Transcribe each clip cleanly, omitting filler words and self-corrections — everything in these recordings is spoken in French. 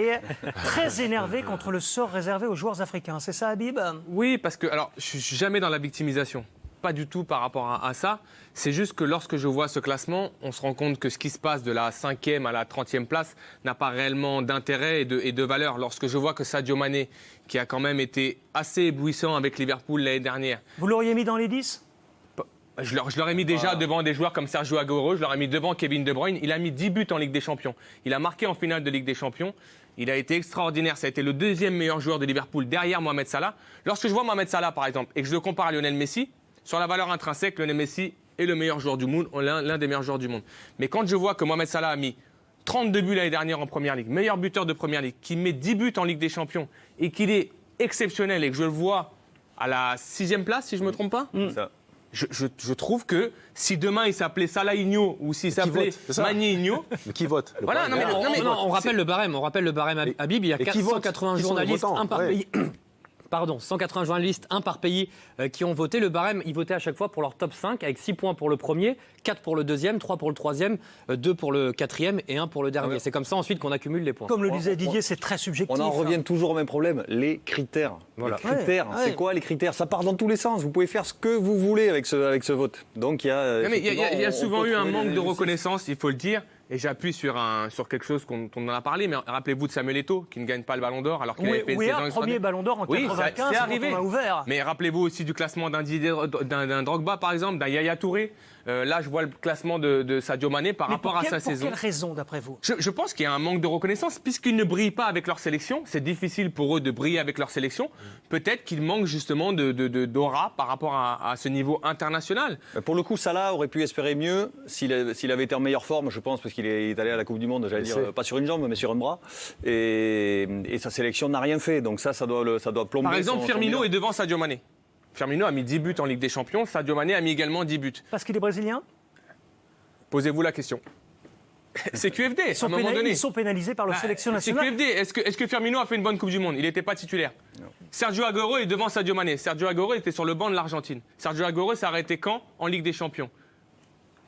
est très énervé contre le sort réservé aux joueurs africains. C'est ça, Habib? Oui, parce que, alors, je suis jamais dans la victimisation. Pas du tout par rapport à ça. C'est juste que lorsque je vois ce classement, on se rend compte que ce qui se passe de la 5e à la 30e place n'a pas réellement d'intérêt et de valeur. Lorsque je vois que Sadio Mané, qui a quand même été assez éblouissant avec Liverpool l'année dernière... Vous l'auriez mis dans les 10? Je l'aurais mis déjà devant des joueurs comme Sergio Aguero, je l'aurais mis devant Kevin De Bruyne. Il a mis 10 buts en Ligue des Champions. Il a marqué en finale de Ligue des Champions. Il a été extraordinaire. Ça a été le deuxième meilleur joueur de Liverpool derrière Mohamed Salah. Lorsque je vois Mohamed Salah, par exemple, et que je le compare à Lionel Messi, sur la valeur intrinsèque, Lionel Messi est le meilleur joueur du monde, l'un des meilleurs joueurs du monde. Mais quand je vois que Mohamed Salah a mis 32 buts l'année dernière en Première Ligue, meilleur buteur de Première Ligue, qui met 10 buts en Ligue des Champions et qu'il est exceptionnel et que je le vois à la 6e place, si je ne me trompe pas, je trouve que si demain il s'appelait Salahigno ou s'il s'appelait Magnigno... Mais qui vote? Voilà, On rappelle le barème. On rappelle le barème Habib. Il y a 180 journalistes, un par pays. Pardon, 180 journalistes, un par pays, qui ont voté. Le barème, ils votaient à chaque fois pour leur top 5, avec 6 points pour le premier, 4 pour le deuxième, 3 pour le troisième, 2 pour le quatrième et 1 pour le dernier. C'est comme ça ensuite qu'on accumule les points. Comme le disait Didier, c'est très subjectif. On en revient toujours au même problème, les critères. Voilà. Les critères, c'est quoi les critères? Ça part dans tous les sens. Vous pouvez faire ce que vous voulez avec ce vote. Donc il y a souvent eu un manque de reconnaissance, il faut le dire. Et j'appuie sur quelque chose qu'on en a parlé, mais rappelez-vous de Samuel Eto'o, qui ne gagne pas le Ballon d'Or, alors qu'il avait fait une saison extraordinaire. Premier Ballon d'Or en 95, c'est arrivé. quand on a ouvert. Mais rappelez-vous aussi du classement d'un Drogba, par exemple, d'un Yaya Touré. Là, je vois le classement de Sadio Mané par rapport à sa saison. Pour quelle raison, d'après vous? Je pense qu'il y a un manque de reconnaissance, puisqu'ils ne brillent pas avec leur sélection. C'est difficile pour eux de briller avec leur sélection. Peut-être qu'il manque justement d'aura par rapport à ce niveau international. Pour le coup, Salah aurait pu espérer mieux s'il avait été en meilleure forme, je pense, parce qu'il est allé à la Coupe du Monde, j'allais dire, pas sur une jambe, mais sur un bras. Et sa sélection n'a rien fait. Donc ça doit plomber. Par exemple, Firmino est devant Sadio Mané. Firmino a mis 10 buts en Ligue des Champions. Sadio Mané a mis également 10 buts. Parce qu'il est brésilien? Posez-vous la question. C'est QFD, à un moment donné. Ils sont pénalisés par leur sélection nationale. C'est QFD. Est-ce que Firmino a fait une bonne Coupe du Monde? Il n'était pas titulaire. Non. Sergio Aguero est devant Sadio Mané. Sergio Aguero était sur le banc de l'Argentine. Sergio Aguero s'est arrêté quand? En Ligue des Champions.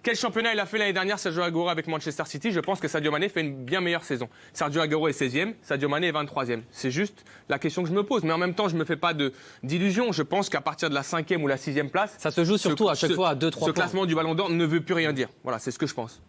Quel championnat il a fait l'année dernière, Sergio Aguero, avec Manchester City? Je pense que Sadio Mané fait une bien meilleure saison. Sergio Aguero est 16e, Sadio Mané est 23e. C'est juste la question que je me pose. Mais en même temps, je ne me fais pas d'illusions. Je pense qu'à partir de la 5e ou la 6e place... Ça se joue surtout à chaque fois à 2-3 points. Ce classement du Ballon d'Or ne veut plus rien dire. Voilà, c'est ce que je pense.